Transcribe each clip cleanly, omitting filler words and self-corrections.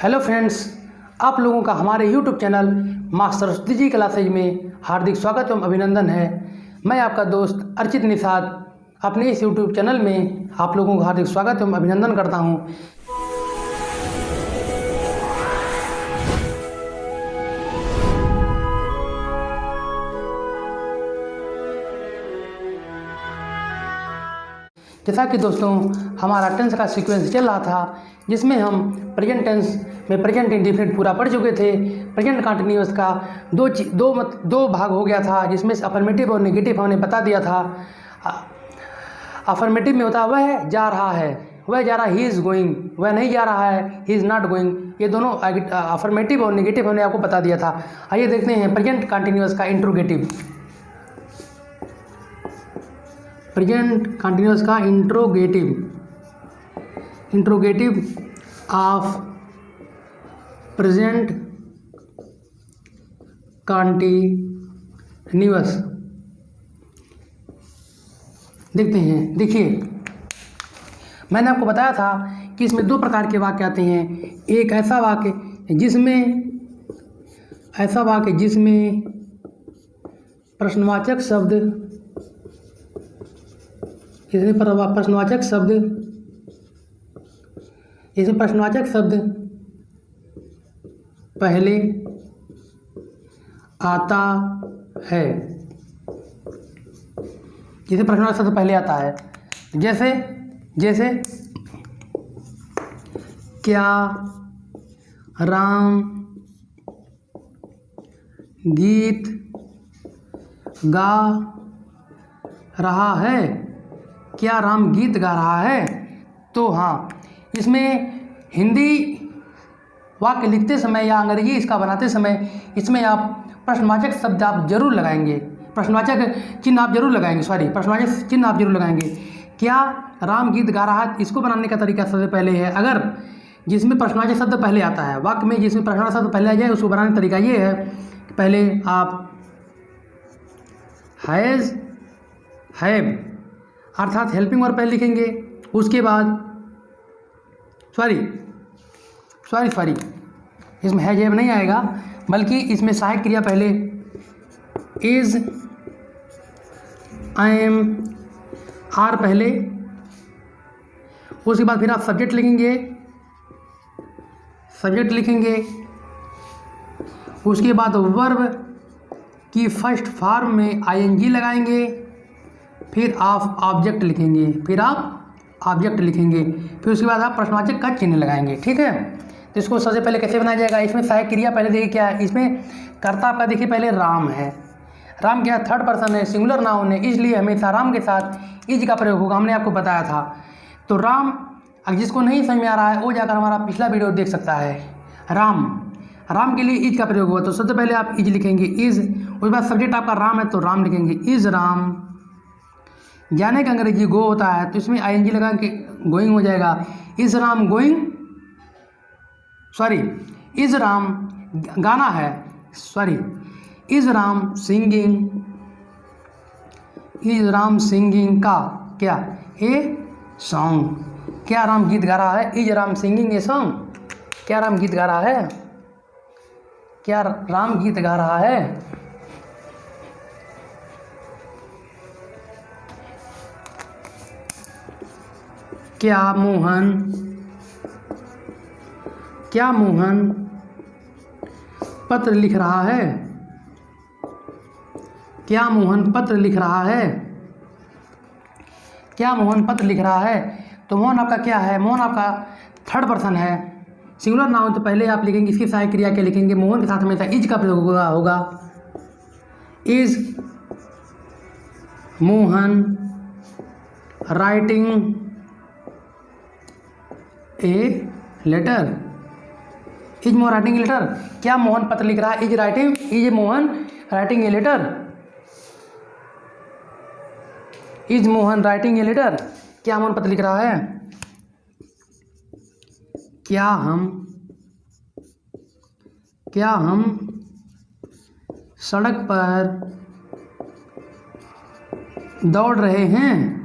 Hello friends, आप लोगों का हमारे YouTube channel master Saraswati ji classes में हार्दिक स्वागत एवं अभिनंदन है। मैं आपका दोस्त अर्चित निषाद अपने इस यूट्यूब चैनल में आप लोगों का हार्दिक स्वागत एवं अभिनंदन करता हूं। जैसा कि दोस्तों हमारा टेंस का सीक्वेंस चल रहा था, जिसमें हम प्रेजेंट टेंस में प्रेजेंट इंडेफिनिट पूरा पढ़ चुके थे। प्रेजेंट कंटिन्यूअस का दो भाग हो गया था, जिसमें से अफर्मेटिव और नेगेटिव हमने बता दिया था। अफर्मेटिव में होता है वह जा रहा है, वह जा रहा है, ही इज़ गोइंग, वह नहीं जा रहा है, ही इज़ नॉट गोइंग। ये दोनों अफर्मेटिव और नेगेटिव हमने आपको बता दिया था। आइए देखते हैं प्रेजेंट कंटिन्यूअस का इंट्रोगेटिव। प्रेजेंट कंटिन्यूअस का इंट्रोगेटिव ऑफ प्रेजेंट कंटिन्यूअस देखते हैं। देखिए, मैंने आपको बताया था कि इसमें दो प्रकार के वाक्य आते हैं। एक ऐसा वाक्य जिसमें प्रश्नवाचक शब्द पहले आता है। जिसे प्रश्नवाचक शब्द पहले आता है, जैसे क्या राम गीत गा रहा है? क्या राम गीत गा रहा है? तो हाँ, इसमें हिंदी वाक्य लिखते समय या अंग्रेजी इसका बनाते समय इसमें आप प्रश्नवाचक शब्द आप जरूर लगाएंगे, प्रश्नवाचक चिन्ह आप जरूर लगाएंगे। क्या राम गीत गा रहा है? इसको बनाने का तरीका सबसे पहले है, अगर जिसमें प्रश्नवाचक शब्द पहले आता है, वाक्य में जिसमें प्रश्नवाचक शब्द पहले आ जाए, उसको बनाने का तरीका ये है कि पहले आप हैज़, हैव अर्थात हेल्पिंग वर्ब पहले लिखेंगे। उसके बाद सॉरी इसमें हैज हैव नहीं आएगा, बल्कि इसमें सहायक क्रिया पहले इज, आई एम, आर पहले। उसके बाद फिर आप सब्जेक्ट लिखेंगे। उसके बाद वर्ब की फर्स्ट फॉर्म में आईएनजी लगाएंगे। फिर आप ऑब्जेक्ट लिखेंगे, फिर उसके बाद आप प्रश्नवाचक का चिन्ह लगाएंगे। ठीक है, तो इसको सबसे पहले कैसे बनाया जाएगा? इसमें सहायक क्रिया पहले देखिए क्या है। इसमें कर्ता आपका देखिए पहले राम है। राम क्या है? थर्ड पर्सन है, सिंगुलर नाउन है, इसलिए हमेशा राम के साथ इज का प्रयोग होगा। हमने आपको बताया था। तो राम, अब जिसको नहीं समझ में आ रहा है वो जाकर हमारा पिछला वीडियो देख सकता है। राम के लिए इज का प्रयोग हुआ, तो सबसे पहले आप इज लिखेंगे, इज। उसके बाद सब्जेक्ट आपका राम है तो राम लिखेंगे, इज राम। जाने का अंग्रेजी गो होता है, तो इसमें आईएनजी लगा के गोइंग हो जाएगा। Is Ram going, is Ram गाना है, इज राम सिंगिंग का क्या? A song. क्या राम गीत गा रहा है? Is Ram singing a song. क्या राम गीत गा रहा है? क्या मोहन पत्र लिख रहा है? क्या मोहन पत्र लिख रहा है? तो मोहन आपका क्या है? मोहन आपका थर्ड पर्सन है, सिंगुलर नाउन, तो पहले आप लिखेंगे, इसकी सहायक क्रिया क्या लिखेंगे? मोहन के साथ हमेशा इज का प्रयोग होगा। Is Mohan writing a letter? Is Mohan writing a letter? क्या मोहन पत्र लिख रहा है? Is Mohan writing a letter? Is Mohan writing a letter? क्या मोहन पत्र लिख रहा है? क्या हम सड़क पर दौड़ रहे हैं?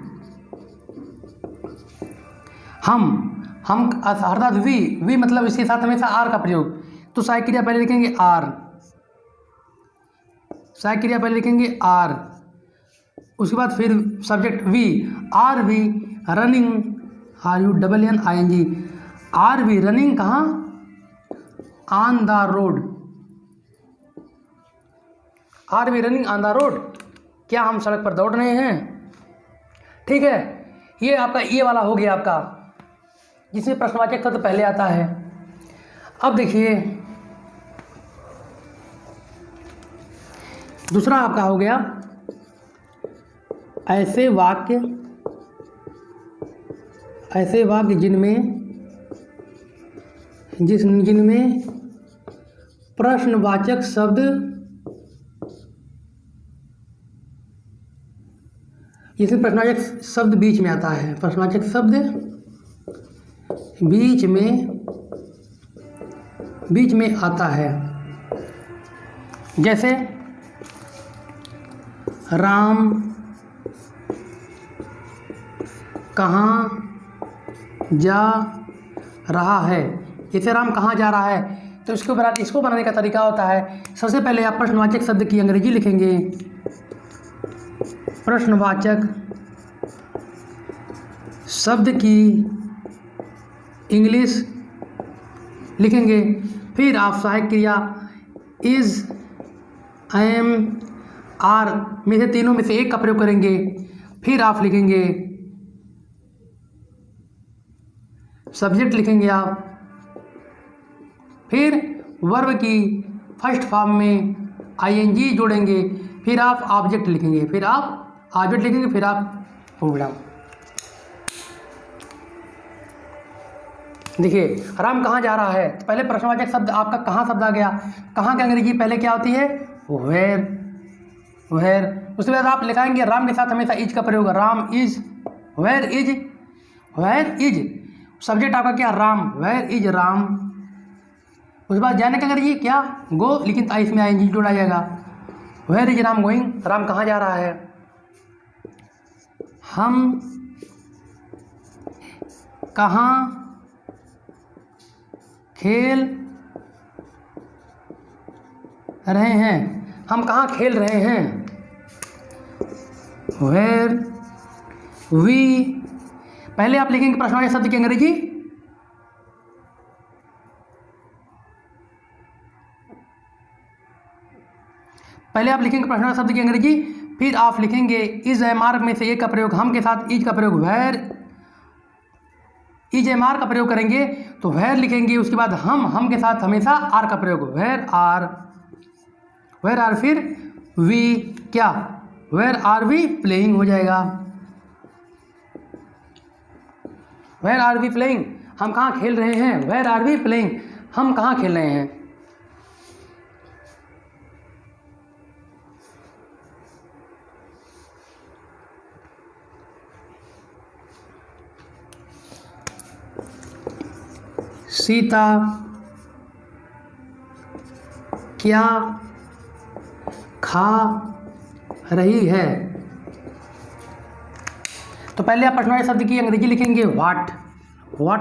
हम हम अर्थात वी मतलब इसके साथ हमेशा आर का प्रयोग, तो सहायक क्रिया पहले लिखेंगे आर, सहायक क्रिया पहले लिखेंगे आर, उसके बाद फिर subject we, are we running, RUNNING, are we running कहाँ, on the road, are we running on the road, क्या हम सड़क पर दौड़ रहे हैं। ठीक है, ये आपका ये वाला हो गया आपका, जिसमें प्रश्नवाचक शब्द पहले आता है। अब देखिए दूसरा आपका हो गया ऐसे वाक्य जिनमें प्रश्नवाचक शब्द, इसमें प्रश्नवाचक शब्द बीच में आता है, प्रश्नवाचक शब्द बीच में आता है। जैसे राम कहाँ जा रहा है, जैसे राम कहाँ जा रहा है, तो इसको बनाने का तरीका होता है, सबसे पहले आप प्रश्नवाचक शब्द की अंग्रेजी लिखेंगे, प्रश्नवाचक शब्द की इंग्लिश लिखेंगे, फिर आप सहायक क्रिया इज, एम, आर में से तीनों में से एक का प्रयोग करेंगे, फिर आप लिखेंगे सब्जेक्ट लिखेंगे आप, फिर वर्ब की फर्स्ट फॉर्म में ING जोड़ेंगे, फिर आप ऑब्जेक्ट लिखेंगे, फिर आप प्रोग्राम। देखिए राम कहाँ जा रहा है, तो पहले प्रश्नवाचक शब्द आपका कहाँ शब्द आ गया, कहाँ की अंग्रेजी पहले क्या होती है, वेयर। उसके बाद आप लिखाएंगे राम के साथ हमेशा इज का प्रयोग, Ram is, where is, subject आपका क्या, राम, वेयर इज राम। उसके बाद जाने का अंग्रेजी क्या, गो, लेकिन इसमें ING जोड़ा जाएगा, where is Ram going, Ram कहाँ जा रहा है, हम कहाँ खेल रहे हैं, हम कहाँ खेल रहे हैं, वेयर वी, पहले आप लिखेंगे प्रश्नवाचक शब्द की अंग्रेजी, फिर आप लिखेंगे इज MR में से एक का प्रयोग, हम के साथ इज का प्रयोग, वेयर इज MR का प्रयोग करेंगे तो वेयर लिखेंगे, उसके बाद हम के साथ हमेशा आर का प्रयोग, वेयर आर, फिर वी क्या, वेयर आर वी प्लेइंग हो जाएगा, वेयर आर वी प्लेइंग, हम कहाँ खेल रहे हैं, वेयर आर वी प्लेइंग, हम कहाँ खेल रहे हैं। सीता क्या खा रही है, तो पहले आप प्रश्नवाचक शब्द की अंग्रेजी लिखेंगे व्हाट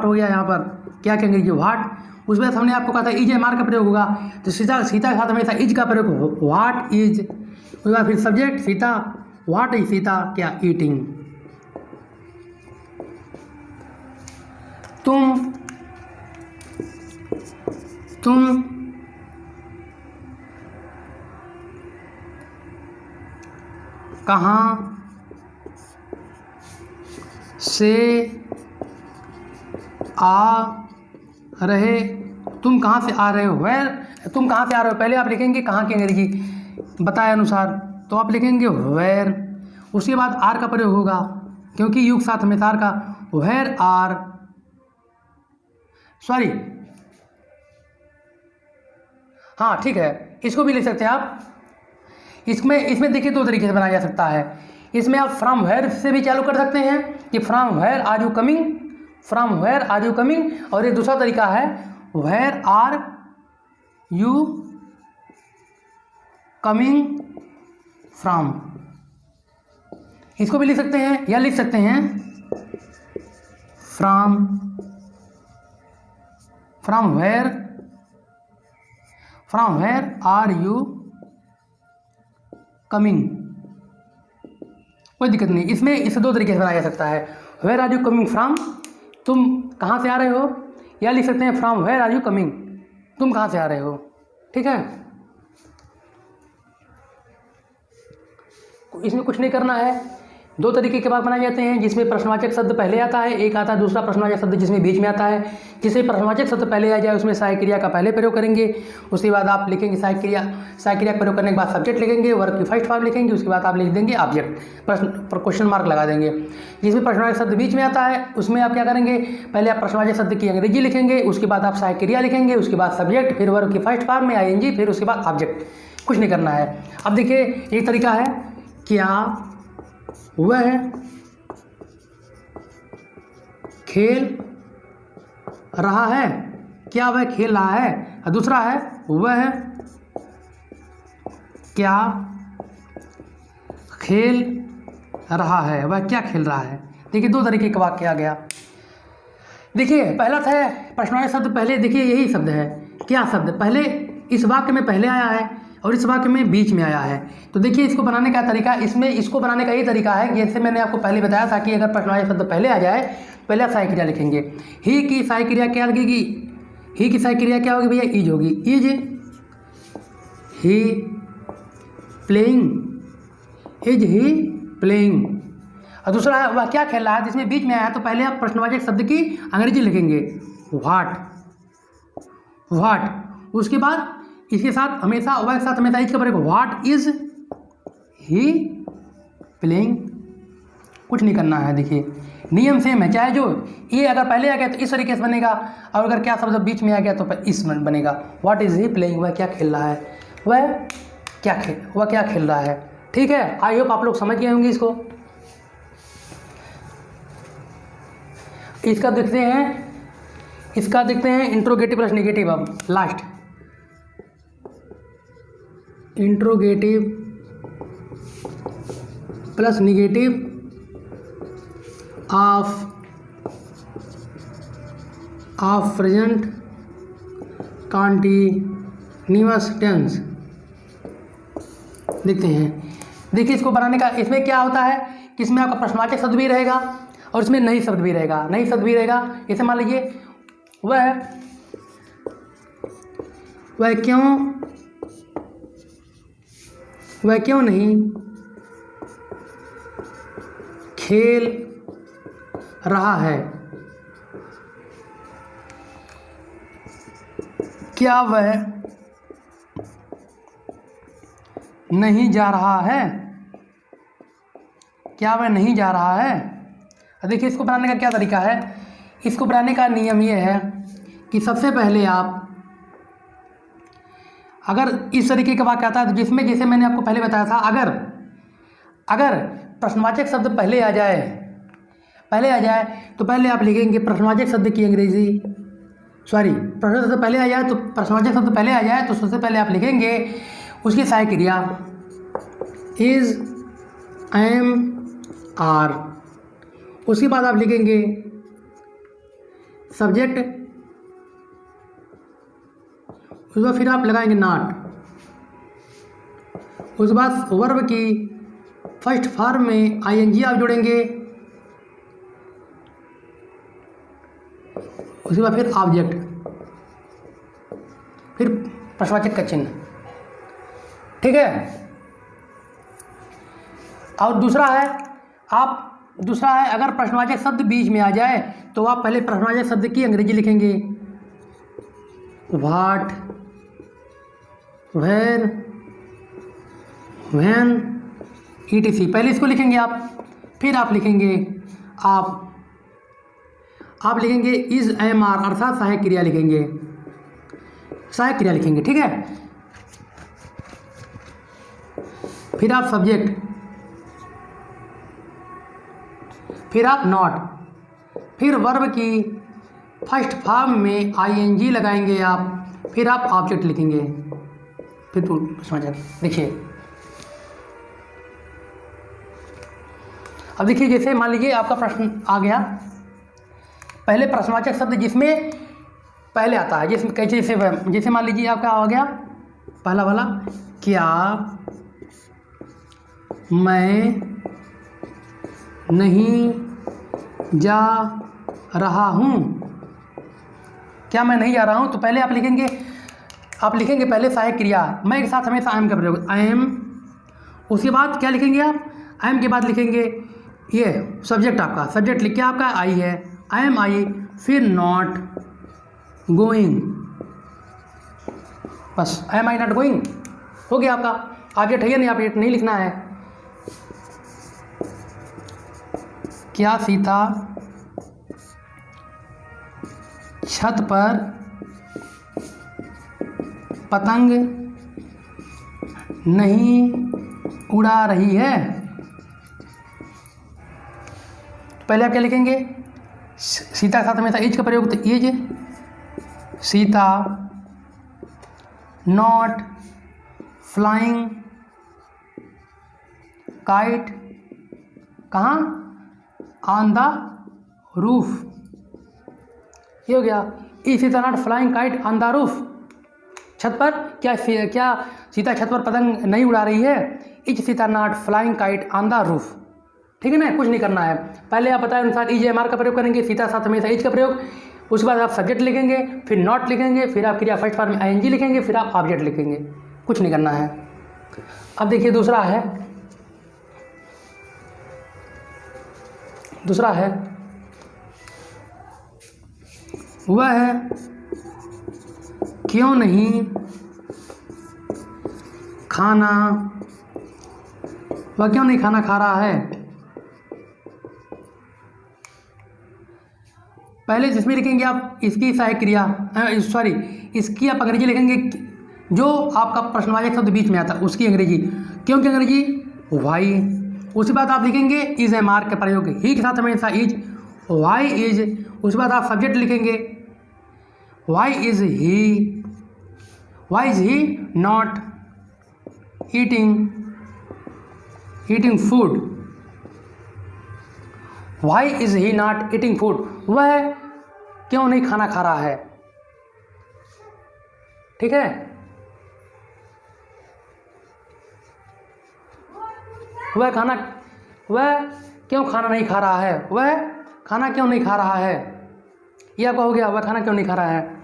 हो गया यहाँ पर, क्या की अंग्रेजी व्हाट, उसके बाद हमने आपको कहा था इज MR का प्रयोग होगा, तो सीता के साथ हमेशा इज का प्रयोग, व्हाट इज, उसके बाद फिर subject Sita, what is Sita क्या ईटिंग, तुम कहाँ से आ रहे, तुम कहाँ से आ रहे हो, वेयर, तुम कहाँ से आ रहे हो, पहले आप लिखेंगे कहाँ की अंग्रेजी बताए अनुसार, तो आप लिखेंगे वेयर, उसके बाद आर का प्रयोग होगा, क्योंकि युग साथ हमेशा आर का, वेयर आर, सॉरी हाँ ठीक है, इसको भी लिख सकते हैं आप, इसमें देखिए दो तरीके से बनाया जा सकता है, इसमें आप फ्रॉम वेयर से भी चालू कर सकते हैं कि from where are you coming, और ये दूसरा तरीका है where are you coming from, इसको भी लिख सकते हैं, या लिख सकते हैं from from where are you coming. कोई दिक्कत नहीं, इसमें इसे दो तरीके से बनाया जा सकता है। Where are you coming from, तुम कहाँ से आ रहे हो, या लिख सकते हैं from where are you coming, तुम कहाँ से आ रहे हो। ठीक है, इसमें कुछ नहीं करना है। दो तरीके के वाक्य बनाए जाते हैं, जिसमें प्रश्नवाचक शब्द पहले आता है, एक आता है दूसरा प्रश्नवाचक शब्द जिसमें बीच में आता है। जिसमें प्रश्नवाचक शब्द पहले आ जाए उसमें सहायक क्रिया का पहले प्रयोग करेंगे, उसके बाद आप लिखेंगे सहायक क्रिया का प्रयोग करने के बाद सब्जेक्ट लिखेंगे, वर्ब की फर्स्ट फॉर्म लिखेंगे, उसके बाद आप लिख देंगे ऑब्जेक्ट, प्रश्न पर क्वेश्चन मार्क लगा देंगे। जिसमें प्रश्नवाचक शब्द बीच में आता है उसमें आप क्या करेंगे, पहले आप प्रश्नवाचक शब्द की अंग्रेजी लिखेंगे, उसके बाद आप सहायक क्रिया लिखेंगे, उसके बाद सब्जेक्ट, फिर वर्ब की फर्स्ट फॉर्म में आईएनजी, फिर उसके बाद ऑब्जेक्ट। कुछ नहीं करना है। अब देखिए एक तरीका है, क्या वह खेल रहा है, क्या वह खेल रहा है। और दूसरा है, वह क्या खेल रहा है, वह क्या खेल रहा है। देखिए दो तरीके का वाक्य आ गया। देखिए पहला था प्रश्नवाचक शब्द पहले, देखिए यही शब्द है, क्या शब्द पहले इस वाक्य में पहले आया है और इस वाक्य में बीच में आया है। तो देखिए इसको बनाने का तरीका, इसमें इसको बनाने का ये तरीका है, जैसे मैंने आपको पहले बताया था कि अगर प्रश्नवाचक शब्द पहले आ जाए पहले आप सहायक क्रिया लिखेंगे। ही की सहायक क्रिया क्या लगेगी, ही की सहायक क्रिया क्या होगी भैया, इज होगी। Is he playing, is he playing. और दूसरा है वह क्या खेल रहा है, जिसमें बीच में आया है तो पहले आप प्रश्नवाचक शब्द की अंग्रेजी लिखेंगे व्हाट, उसके बाद इसके साथ हमेशा वह के साथ हमेशा इज का प्रयोग, व्हाट इज ही प्लेइंग। कुछ नहीं करना है। देखिए नियम सेम है, चाहे जो ये अगर पहले आ गया तो इस तरीके से बनेगा, और अगर क्या शब्द बीच में आ गया तो इस बनेगा। व्हाट इज ही प्लेइंग, वह क्या खेल रहा है, वह क्या खेल रहा है। ठीक है, आई होप आप लोग समझ गए होंगे इसको। इसका देखते हैं इंट्रोगेटिव प्लस नेगेटिव। अब last interrogative plus negative of present continuous tense देखते हैं। देखिए इसको बनाने का, इसमें क्या होता है कि इसमें आपका प्रश्नवाचक शब्द भी रहेगा और इसमें नई शब्द भी रहेगा। जैसे मान लीजिए वह क्यों नहीं खेल रहा है, क्या वह नहीं जा रहा है, देखिए इसको बनाने का क्या तरीका है। इसको बनाने का नियम ये है कि सबसे पहले आप अगर इस तरीके का वाक्य आता है तो जिसमें जैसे मैंने आपको पहले बताया था, अगर प्रश्नवाचक शब्द पहले आ जाए तो पहले आप लिखेंगे प्रश्नवाचक शब्द की अंग्रेजी, प्रश्नवाचक शब्द पहले आ जाए तो सबसे पहले आप लिखेंगे उसकी सहायक क्रिया इज, एम, आर। उसके बाद आप लिखेंगे सब्जेक्ट, उसके बाद फिर आप लगाएंगे नॉट, उसके बाद वर्ब की फर्स्ट फॉर्म में आईएनजी आप जोड़ेंगे, उसके बाद फिर ऑब्जेक्ट, फिर प्रश्नवाचक का चिन्ह। ठीक है, और दूसरा है अगर प्रश्नवाचक शब्द बीच में आ जाए तो आप पहले प्रश्नवाचक शब्द की अंग्रेजी लिखेंगे व्हाट, वेयर, व्हेन, ईटीसी। पहले इसको लिखेंगे आप, फिर आप लिखेंगे आप लिखेंगे इज, एम, आर, अर्थात सहायक क्रिया लिखेंगे। ठीक है, फिर आप सब्जेक्ट, फिर आप नॉट, फिर वर्ब की फर्स्ट फॉर्म में आईएनजी लगाएंगे आप, फिर आप ऑब्जेक्ट लिखेंगे, फिर समझ। देखिए अब देखिए जैसे मान लीजिए आपका प्रश्न आ गया, पहले प्रश्नवाचक शब्द जिसमें पहले आता है, जिसमें कैसे जैसे मान लीजिए आपका आ गया पहला वाला, क्या मैं नहीं जा रहा हूँ। क्या मैं नहीं जा रहा हूँ, तो पहले आप लिखेंगे पहले सहायक क्रिया, मैं के साथ हमेशा आई एम का प्रयोग, आई एम। उसके बाद क्या लिखेंगे आप, आई एम के बाद लिखेंगे ये सब्जेक्ट, आपका सब्जेक्ट लिख के आपका आई है, आई एम आई, फिर नॉट गोइंग, बस I am I not going हो गया आपका। ऑब्जेक्ट है या नहीं, ऑब्जेक्ट नहीं लिखना है। क्या सीता छत पर पतंग नहीं उड़ा रही है। पहले आप क्या लिखेंगे, सीता के साथ हमेशा इज का प्रयोग, तो is Sita not flying kite, कहाँ, ऑन द रूफ, ये हो गया। Is Sita not flying kite on the roof, छत पर क्या सीता छत पर पतंग नहीं उड़ा रही है। Is Sita not flying kite on the roof, ठीक है ना, कुछ नहीं करना है। पहले आप बताए अनुसार इज एम आर का प्रयोग करेंगे, सीता साथ हमेशा इज का प्रयोग, उसके बाद आप सब्जेक्ट लिखेंगे, फिर नॉट लिखेंगे, फिर आप क्रिया फर्स्ट फॉर्म में आई एन जी लिखेंगे, फिर आप ऑब्जेक्ट लिखेंगे, कुछ नहीं करना है। अब देखिए दूसरा है वह क्यों नहीं खाना खा रहा है। पहले जिसमें लिखेंगे आप इसकी सहायक क्रिया, इसकी आप अंग्रेजी लिखेंगे, जो आपका प्रश्नवाचक शब्द बीच में आता है उसकी अंग्रेजी, क्योंकि अंग्रेजी वाई। उसके बाद आप लिखेंगे इज एम आर का प्रयोग, ही के साथ हमेशा इज, वाई इज। उसके बाद आप सब्जेक्ट लिखेंगे, why is he not eating food, why is he not eating food, वह क्यों नहीं खाना खा रहा है, ठीक है। वह क्यों खाना नहीं खा रहा है, वह खाना क्यों नहीं खा रहा है, ये आपका हो गया, वह खाना क्यों नहीं खा रहा है।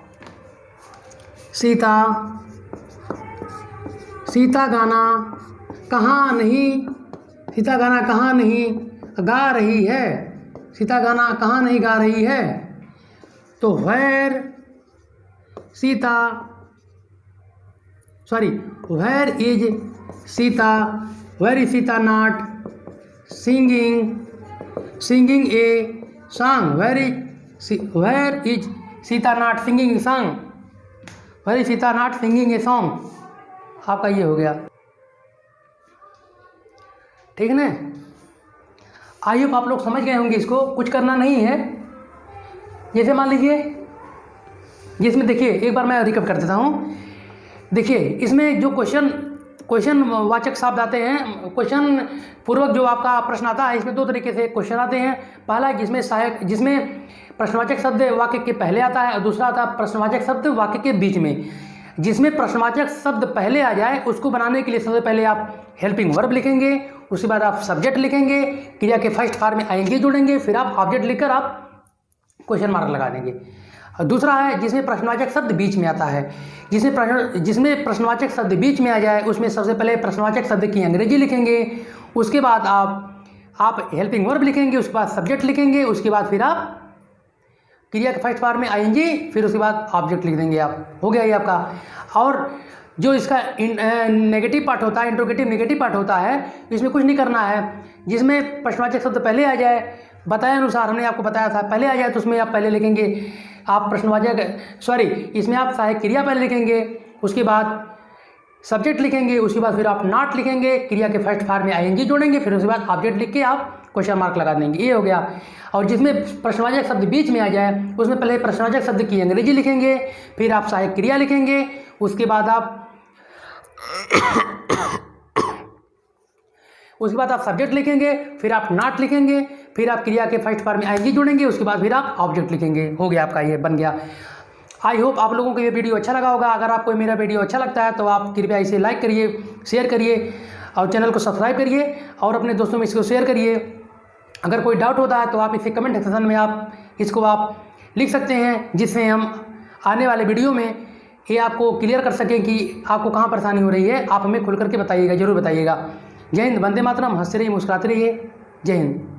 सीता गाना कहाँ नहीं गा रही है, सीता गाना कहाँ नहीं गा रही है, तो where is Sita not singing a song, where is Sita not singing a song, आपका ये हो गया, ठीक है ना। आई होप आप लोग समझ गए होंगे, इसको कुछ करना नहीं है। जैसे मान लीजिए, जिसमें देखिए एक बार मैं रिकप कर देता हूँ। देखिए इसमें जो क्वेश्चन वाचक शब्द आते हैं, क्वेश्चन पूर्वक जो आपका प्रश्न आता है, इसमें दो तरीके से क्वेश्चन आते हैं। पहला जिसमें प्रश्नवाचक शब्द वाक्य के पहले आता है, और दूसरा आता है प्रश्नवाचक शब्द वाक्य के बीच में। जिसमें प्रश्नवाचक शब्द पहले आ जाए उसको बनाने के लिए सबसे पहले आप हेल्पिंग वर्ब लिखेंगे, उसके बाद आप सब्जेक्ट लिखेंगे, क्रिया के फर्स्ट फॉर्म में आएंगे जोड़ेंगे, फिर आप ऑब्जेक्ट लिखकर आप क्वेश्चन मार्क लगा देंगे। और दूसरा है जिसमें प्रश्नवाचक शब्द बीच में आता है, जिसमें प्रश्नवाचक शब्द बीच में आ जाए उसमें सबसे पहले प्रश्नवाचक शब्द की अंग्रेजी लिखेंगे, उसके बाद आप हेल्पिंग वर्ब लिखेंगे, उसके बाद सब्जेक्ट लिखेंगे, उसके बाद फिर आप क्रिया के फर्स्ट फॉर्म में आएंगे, फिर उसके बाद ऑब्जेक्ट लिख देंगे आप, हो गया ये आपका। और जो इसका नेगेटिव पार्ट होता है, इंट्रोगेटिव नेगेटिव पार्ट होता है, इसमें कुछ नहीं करना है। जिसमें प्रश्नवाचक शब्द पहले आ जाए, बताए अनुसार हमने आपको बताया था, पहले आ जाए तो उसमें आप पहले लिखेंगे आप इसमें आप सहायक क्रिया पहले लिखेंगे, उसके बाद सब्जेक्ट लिखेंगे, उसके बाद फिर आप नॉट लिखेंगे, क्रिया के फर्स्ट फॉर्म में आएंगे जोड़ेंगे, फिर उसके बाद ऑब्जेक्ट लिख के आप क्वेश्चन मार्क लगा देंगे, ये हो गया। और जिसमें प्रश्नवाचक शब्द बीच में आ जाए उसमें पहले प्रश्नवाचक शब्द की अंग्रेजी लिखेंगे, फिर आप सहायक क्रिया लिखेंगे, उसके बाद आप सब्जेक्ट लिखेंगे, फिर आप नॉट लिखेंगे, फिर आप क्रिया के फर्स्ट फॉर्म में आएंगे जोड़ेंगे, उसके बाद फिर आप ऑब्जेक्ट लिखेंगे, हो गया आपका, ये बन गया। आई होप आप लोगों को ये वीडियो अच्छा लगा होगा। अगर आपको मेरा वीडियो अच्छा लगता है तो आप कृपया इसे लाइक करिए, शेयर करिए और चैनल को सब्सक्राइब करिए और अपने दोस्तों में इसको शेयर करिए। अगर कोई डाउट होता है तो आप इसे कमेंट सेक्शन में आप लिख सकते हैं, जिससे हम आने वाले वीडियो में ये आपको क्लियर कर सकें कि आपको कहाँ परेशानी हो रही है। आप हमें खुल करके बताइएगा, ज़रूर बताइएगा। जय हिंद, वंदे मातरम। हंसते रहिए, मुस्कुराते रहिए। जय हिंद।